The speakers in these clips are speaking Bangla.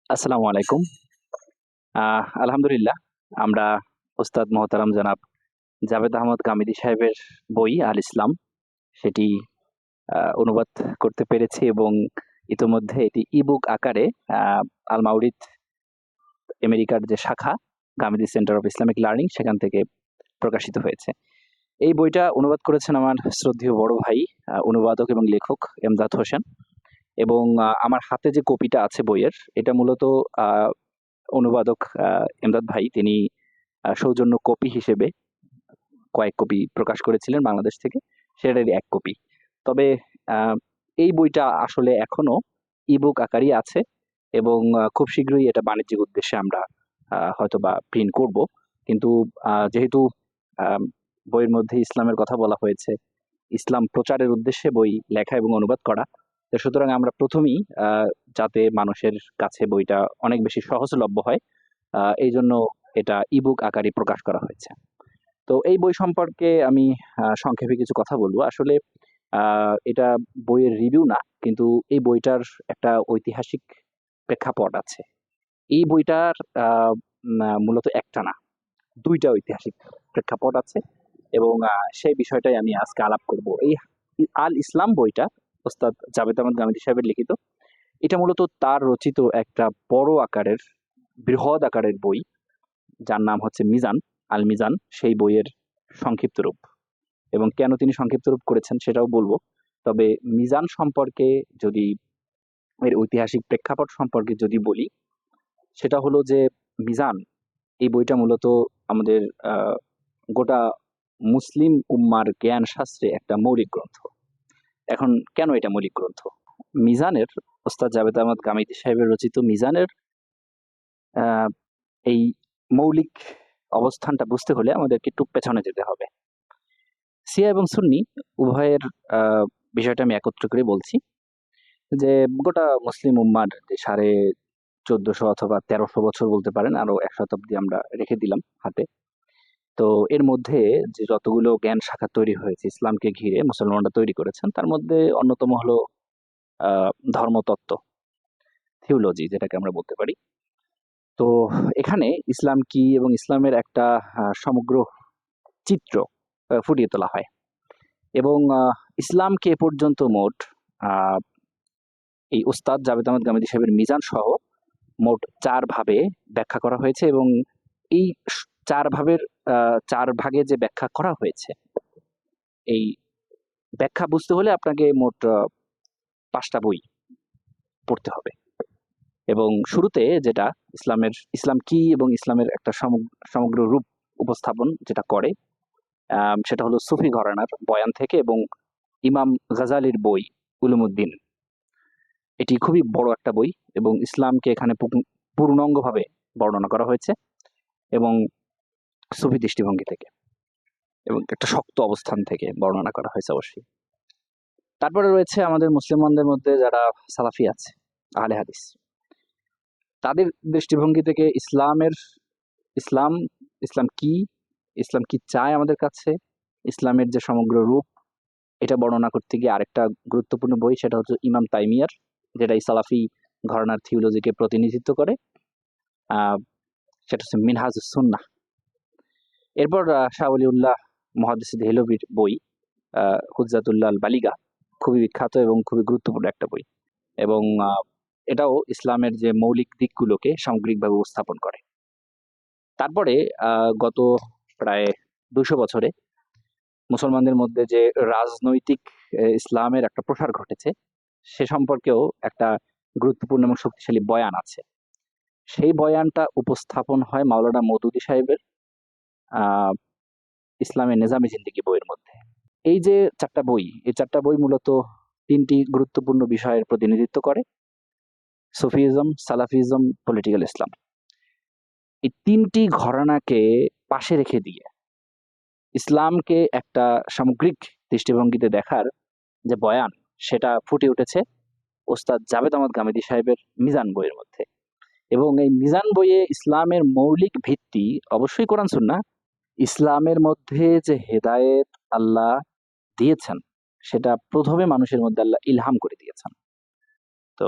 আসসালামু আলাইকুম। আলহামদুলিল্লাহ আমরা ওস্তাদ মোহতারাম জনাব জাভেদ আহমদ গামিদী সাহেবের বই আল ইসলাম সেটি অনুবাদ করতে পেরেছি এবং ইতোমধ্যে এটি ইবুক আকারে আহ, আল মাউরিদ আমেরিকার যে শাখা গামিদী সেন্টার অফ ইসলামিক লার্নিং সেখান থেকে প্রকাশিত হয়েছে। এই বইটা অনুবাদ করেছেন আমার শ্রদ্ধেয় বড় ভাই অনুবাদক এবং লেখক এমদাদ হোসেন। এবং আমার হাতে যে কপিটা আছে বইয়ের এটা মূলত আহ, অনুবাদক এমদাদ ভাই তিনি সৌজন্য কপি হিসেবে কয়েক কপি প্রকাশ করেছিলেন বাংলাদেশ থেকে, সেটারই এক কপি। তবে আহ, এই বইটা আসলে এখনো ইবুক আকারই আছে এবং খুব শীঘ্রই এটা বাণিজ্যিক উদ্দেশ্যে আমরা হয়তো বা প্রিন্ট করব। কিন্তু যেহেতু আহ, বইয়ের মধ্যে ইসলামের কথা বলা হয়েছে, ইসলাম প্রচারের উদ্দেশ্যে বই লেখা এবং অনুবাদ করা, তো সুতরাং আমরা প্রথমেই যাতে মানুষের কাছে বইটা অনেক বেশি সহজলভ্য হয়, এই জন্য এটা ইবুক আকারে প্রকাশ করা হয়েছে। তো এই বই সম্পর্কে আমি সংক্ষেপে কিছু কথা বলবো। আসলে এটা বইয়ের রিভিউ না, কিন্তু এই বইটার একটা ঐতিহাসিক প্রেক্ষাপট আছে। এই বইটার মূলত একটা না, দুইটা ঐতিহাসিক প্রেক্ষাপট আছে এবং সেই বিষয়টাই আমি আজকে আলাপ করব। এই আল ইসলাম বইটা ওস্তাদ জাভেদ আহমদ গামিদী সাহেবের লিখিত। এটা মূলত তার রচিত একটা বড় আকারের, বৃহৎ আকারের বই, যার নাম হচ্ছে মিজান, আল মিজান। সেই বইয়ের সংক্ষিপ্ত রূপ, এবং কেন তিনি সংক্ষিপ্ত রূপ করেছেন সেটাও বলবো। তবে মিজান সম্পর্কে যদি, এর ঐতিহাসিক প্রেক্ষাপট সম্পর্কে যদি বলি, সেটা হলো যে মিজান এই বইটা মূলত আমাদের গোটা মুসলিম উম্মার জ্ঞান শাস্ত্রে একটা মৌলিক গ্রন্থ। এখন কেন এটা মৌলিক গ্রন্থ? মিজানের, ওস্তাদ জাভেদ আহমদ গামিদী সাহেবের রচিত মিজানের আহ, এই মৌলিক অবস্থানটা বুঝতে হলে আমাদেরকে একটু পেছনে যেতে হবে। শিয়া এবং সুন্নি উভয়ের বিষয়টা আমি একত্র করে বলছি যে গোটা মুসলিম উম্মার যে 1450 অথবা 1300 বছর বলতে পারেন, আরো এক শতাব্দী আমরা রেখে দিলাম হাতে। তো এর মধ্যে যে যতগুলো জ্ঞান শাখা তৈরি হয়েছে ইসলামকে ঘিরে, মুসলমানরা তৈরি করেছেন, তার মধ্যে অন্যতম হলো ধর্মতত্ত্ব, থিওলজি যেটাকে আমরা বলতে পারি। তো এখানে ইসলাম কি এবং ইসলামের একটা সমগ্র চিত্র ফুটিয়ে তোলা হয়। এবং ইসলামকে এ পর্যন্ত মোট আহ, এই উস্তাদ জাভেদ আহমদ গামিদী সাহেবের মিজান সহ মোট 4 ভাবে ব্যাখ্যা করা হয়েছে। এবং এই 4 ভাবের 4 ভাগে যে ব্যাখ্যা করা হয়েছে, এই ব্যাখ্যা বুঝতে হলে আপনাকে মোট 5টা বই পড়তে হবে। এবং শুরুতে যেটা ইসলাম কি এবং ইসলামের একটা সমগ্র রূপ উপস্থাপন যেটা করে, সেটা হলো সুফি ঘরানার বয়ান থেকে, এবং ইমাম গাজালির বই উলুমুদ্দিন। এটি খুবই বড় একটা বই এবং ইসলামকে এখানে পূর্ণাঙ্গভাবে বর্ণনা করা হয়েছে এবং সুফি দৃষ্টিভঙ্গি থেকে এবং একটা শক্ত অবস্থান থেকে বর্ণনা করা হয়েছে অবশ্যই। তারপরে রয়েছে আমাদের মুসলমানদের মধ্যে যারা সালাফি আছে, আহলে হাদিস, তাদের দৃষ্টিভঙ্গি থেকে ইসলাম ইসলাম কি, ইসলাম কি চায় আমাদের কাছে, ইসলামের যে সমগ্র রূপ, এটা বর্ণনা করতে গিয়ে আরেকটা গুরুত্বপূর্ণ বই, সেটা হচ্ছে ইমাম তাইমিয়ার, যেটা এই সালাফি ঘরানার থিওলজিকে প্রতিনিধিত্ব করে। আহ সেটা হচ্ছে মিনহাজুস সুন্নাহ। এরপর শাহ ওলিউল্লাহ মুহাদ্দিস দেহলভির বই হুজ্জাতুল্লাহ আল বালিগা, খুবই বিখ্যাত এবং খুবই গুরুত্বপূর্ণ একটা বই। এবং এটাও ইসলামের যে মৌলিক দিকগুলোকে সামগ্রিকভাবে উপস্থাপন করে। তারপরে গত প্রায় 200 বছরে মুসলমানদের মধ্যে যে রাজনৈতিক ইসলামের একটা প্রসার ঘটেছে, সে সম্পর্কেও একটা গুরুত্বপূর্ণ এবং শক্তিশালী বয়ান আছে। সেই বয়ানটা উপস্থাপন হয় মাওলানা মওদুদী সাহেবের আহ ইসলামের নিজামী জিন্দেগি বইয়ের মধ্যে। এই যে 4টা বই, এই 4টা বই মূলত 3টি গুরুত্বপূর্ণ বিষয়ের প্রতিনিধিত্ব করে: সুফিজম, সালাফিজম, পলিটিক্যাল ইসলাম। এই 3টি ঘরানাকে পাশে রেখে দিয়ে ইসলামকে একটা সামগ্রিক দৃষ্টিভঙ্গিতে দেখার যে বয়ান, সেটা ফুটে উঠেছে ওস্তাদ জাভেদ আহমদ গামিদী সাহেবের মিজান বইয়ের মধ্যে। এবং এই মিজান বইয়ে ইসলামের মৌলিক ভিত্তি অবশ্যই কোরআন সুন্নাহ, ইসলামের মধ্যে যে হেদায়েত আল্লাহ দিয়েছেন, সেটা প্রথমে মানুষের মধ্যে আল্লাহ ইলহাম করে দিয়েছেন। তো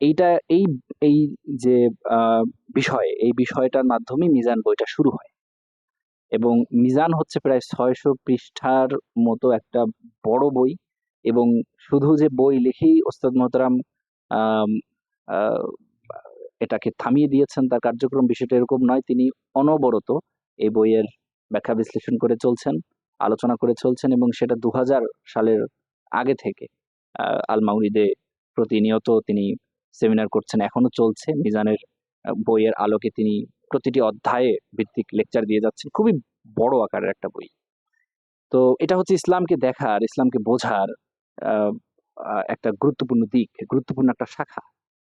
এইটা এই এই যে এই বিষয়টার মাধ্যমে মিজান বইটা শুরু হয় এবং মিজান হচ্ছে প্রায় ৬০০ পৃষ্ঠার মতো একটা বড় বই এবং শুধু যে বই লিখেই ওস্তাদ মোহতারাম আম, আহ, এটাকে থামিয়ে দিয়েছেন তার কার্যক্রম, বিষয়টা এরকম নয়। তিনি অনবরত এই বইয়ের ব্যাখ্যা বিশ্লেষণ করে চলছেন, আলোচনা করে চলছেন এবং সেটা ২০০০ সালের আগে থেকে আল মাউরিদে প্রতিনিয়ত তিনি সেমিনার করছেন, এখনো চলছে। মিজানের বইয়ের আলোকে তিনি প্রতিটি অধ্যায়ে ভিত্তিক লেকচার দিয়ে যাচ্ছেন। খুবই বড় আকারের একটা বই। তো এটা হচ্ছে ইসলামকে দেখার, ইসলামকে বোঝার আহ, একটা গুরুত্বপূর্ণ দিক, গুরুত্বপূর্ণ একটা শাখা।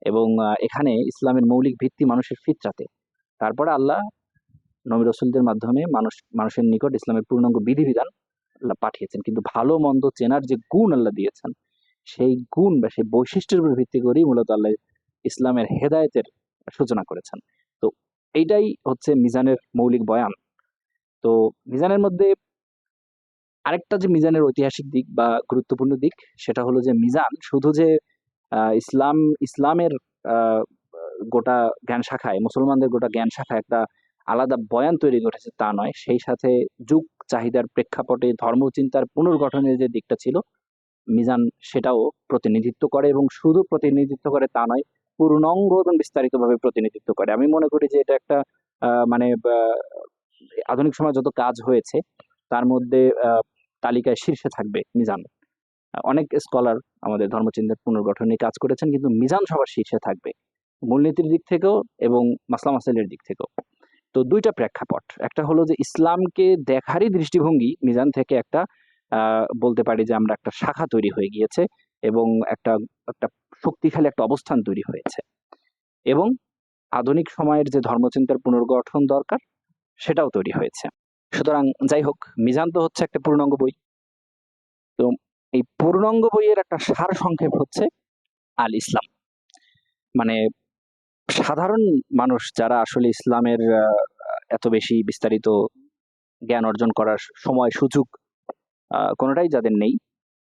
এবং এখানে ইসলামের মৌলিক ভিত্তি মানুষের ফিতরাতে। তারপরে আল্লাহ নবী রাসূলদের মাধ্যমে মানুষের নিকট ইসলামের পূর্ণাঙ্গ বিধিবিধান আল্লাহ পাঠিয়েছেন। কিন্তু ভালো মন্দ চেনার যে গুণ আল্লাহ দিয়েছেন, সেই গুণ বা সেই বৈশিষ্ট্যের উপর ভিত্তি করেই মূলত আল্লাহ ইসলামের হেদায়েতের সূচনা করেছেন। তো এইটাই হচ্ছে মিজানের মৌলিক বয়ান। তো মিজানের মধ্যে আরেকটা যে মিজানের ঐতিহাসিক দিক বা গুরুত্বপূর্ণ দিক, সেটা হলো যে মিজান শুধু যে ইসলামের আহ, গোটা জ্ঞান শাখায়, মুসলমানদের গোটা জ্ঞান শাখায় একটা আলাদা বয়ান তৈরি করেছে তা নয়, সেই সাথে যুগ চাহিদার প্রেক্ষাপটে ধর্মচিন্তার পুনর্গঠনের যে দিকটা ছিল, মিজান সেটাও প্রতিনিধিত্ব করে এবং শুধু প্রতিনিধিত্ব করে তা নয়, পূর্ণাঙ্গ এবং বিস্তারিতভাবে প্রতিনিধিত্ব করে। আমি মনে করি যে এটা একটা মানে আধুনিক সময় যত কাজ হয়েছে তার মধ্যে তালিকায় শীর্ষে থাকবে মিজান। অনেক স্কলার আমাদের ধর্মচিন্তার পুনর্গঠন নিয়ে কাজ করেছেন, কিন্তু মিজান সবার শীর্ষে থাকবে মূলনীতির দিক থেকেও এবং মাসলা মাসাইলের দিক থেকেও। তো দুইটা প্রেক্ষাপট, একটা হলো যে ইসলামকে দেখারই দৃষ্টিভঙ্গি মিজান থেকে একটা বলতে পারি যে আমরা একটা শাখা তৈরি হয়ে গিয়েছে এবং একটা একটা শক্তিশালী একটা অবস্থান তৈরি হয়েছে। এবং আধুনিক সময়ের যে ধর্মচিন্তার পুনর্গঠন দরকার সেটাও তৈরি হয়েছে। সুতরাং যাই হোক, মিজান তো হচ্ছে একটা পূর্ণাঙ্গ বই। তো এই পূর্ণাঙ্গ বইয়ের একটা সার সংক্ষেপ হচ্ছে আল ইসলাম। মানে সাধারণ মানুষ যারা আসলে ইসলামের এত বেশি বিস্তারিত জ্ঞান অর্জন করার সময় সুযোগ কোনোটাই যাদের নেই,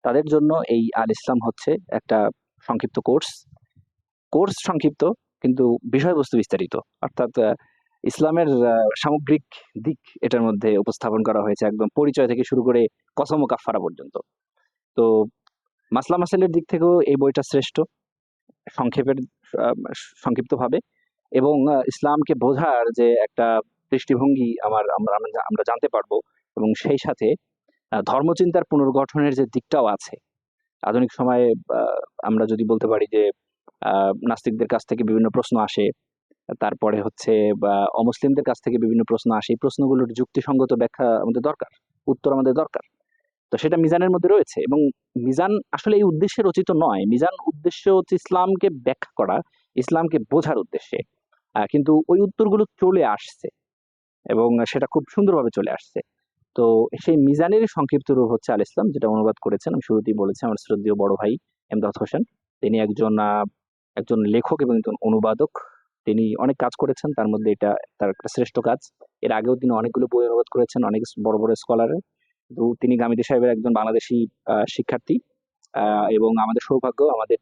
তাদের জন্য এই আল ইসলাম হচ্ছে একটা সংক্ষিপ্ত কোর্স। কোর্স সংক্ষিপ্ত, কিন্তু বিষয়বস্তু বিস্তারিত। অর্থাৎ ইসলামের সামগ্রিক দিক এটার মধ্যে উপস্থাপন করা হয়েছে, একদম পরিচয় থেকে শুরু করে কসম ও কাফফারা পর্যন্ত। তো মাসলা মাসাইলের দিক থেকেও এই বইটা শ্রেষ্ঠ সংক্ষেপের আহ, সংক্ষিপ্তভাবে। এবং ইসলামকে বোঝার যে একটা দৃষ্টিভঙ্গি আমরা আমরা আমরা জানতে পারবো এবং সেই সাথে ধর্মচিন্তার পুনর্গঠনের যে দিকটাও আছে। আধুনিক সময়ে আহ, আমরা যদি বলতে পারি যে নাস্তিকদের কাছ থেকে বিভিন্ন প্রশ্ন আসে, তারপরে হচ্ছে বা অমুসলিমদের কাছ থেকে বিভিন্ন প্রশ্ন আসে, এই প্রশ্নগুলোর যুক্তিসঙ্গত ব্যাখ্যা আমাদের দরকার, উত্তর আমাদের দরকার। তো সেটা মিজানের মধ্যে রয়েছে এবং মিজান আসলে এই উদ্দেশ্যে রচিত নয়। মিজান উদ্দেশ্য হচ্ছে ইসলামকে ব্যাখ্যা করা, ইসলামকে বোঝার উদ্দেশ্যে। কিন্তু ওই উত্তরগুলো চলে আসছে এবং সেটা খুব সুন্দরভাবে চলে আসছে। তো সেই মিজানেরই সংক্ষিপ্ত রূপ হচ্ছে আল ইসলাম, যেটা অনুবাদ করেছেন, আমি শুরুতেই বলেছি, আমার শ্রদ্ধেয় বড় ভাই এমদাদ হোসেন। তিনি একজন লেখক এবং একজন অনুবাদক। তিনি অনেক কাজ করেছেন, তার মধ্যে এটা তার একটা শ্রেষ্ঠ কাজ। এর আগেও তিনি অনেকগুলো বই অনুবাদ করেছেন, অনেক বড় বড় স্কলারের। তো তিনি গামিনী সাহেবের একজন বাংলাদেশি শিক্ষার্থী। এবং আমাদের সৌভাগ্য, আমাদের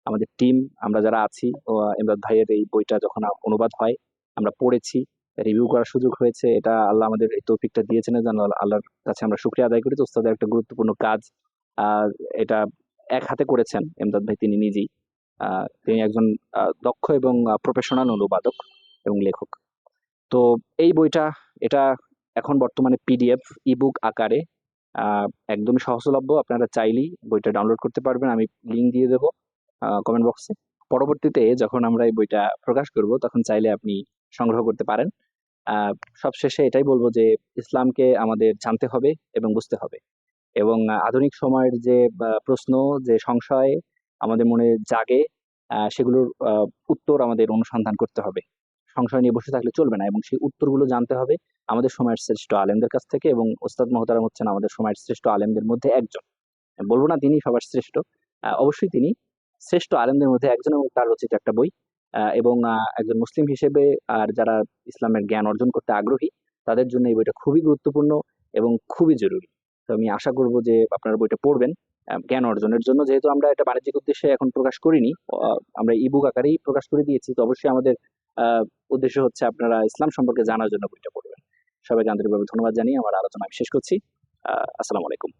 আমাদের টিম, আমরা যারা আছি, এমদাদ ভাইয়ের এই বইটা যখন অনুবাদ হয় আমরা পড়েছি, রিভিউ করার সুযোগ হয়েছে। এটা আল্লাহ আমাদের এই তৌফিকটা দিয়েছেন, যেন আল্লাহর কাছে আমরা শুকরিয়া আদায় করি। তো উস্তাদের একটা গুরুত্বপূর্ণ কাজ এটা এক হাতে করেছেন এমদাদ ভাই, তিনি নিজেই। তিনি একজন দক্ষ এবং প্রফেশনাল অনুবাদক এবং লেখক। তো এই বইটা, এটা এখন বর্তমানে পিডিএফ ইবুক আকারে আহ, একদমই সহজলভ্য। আপনারা চাইলেই বইটা ডাউনলোড করতে পারবেন, আমি লিঙ্ক দিয়ে দেবো কমেন্ট বক্সে। পরবর্তীতে যখন আমরা এই বইটা প্রকাশ করব তখন চাইলে আপনি সংগ্রহ করতে পারেন। আহ সবশেষে এটাই বলবো যে ইসলামকে আমাদের জানতে হবে এবং বুঝতে হবে এবং আধুনিক সময়ের যে প্রশ্ন, যে সংশয় আমাদের মনে জাগে, সেগুলোর উত্তর আমাদের অনুসন্ধান করতে হবে। সংশয় নিয়ে বসে থাকলে চলবে না এবং সেই উত্তরগুলো জানতে হবে আমাদের সময়ের শ্রেষ্ঠ আলেমদের কাছ থেকে। এবং ওস্তাদ মোহতারাম হচ্ছেন আমাদের সময়ের শ্রেষ্ঠ আলেমদের মধ্যে একজন। আমি বলবো না তিনি সবার শ্রেষ্ঠ, অবশ্যই তিনি শ্রেষ্ঠ আলেমদের মধ্যে একজন এবং তার রচিত একটা বই। এবং একজন মুসলিম হিসেবে আর যারা ইসলামের জ্ঞান অর্জন করতে আগ্রহী, তাদের জন্য এই বইটা খুবই গুরুত্বপূর্ণ এবং খুবই জরুরি। তো আমি আশা করব যে আপনারা বইটা পড়বেন জ্ঞান অর্জনের জন্য। যেহেতু আমরা এটা বাণিজ্যিক উদ্দেশ্যে এখন প্রকাশ করিনি, আমরা ইবুক আকারেই প্রকাশ করে দিয়েছি, তো অবশ্যই আমাদের উদ্দেশ্য হচ্ছে আপনারা ইসলাম সম্পর্কে জানার জন্য বইটা পড়বেন। সবাইকে আন্তরিকভাবে ধন্যবাদ জানিয়ে আমার আলোচনা আমি শেষ করছি। আসসালামু আলাইকুম।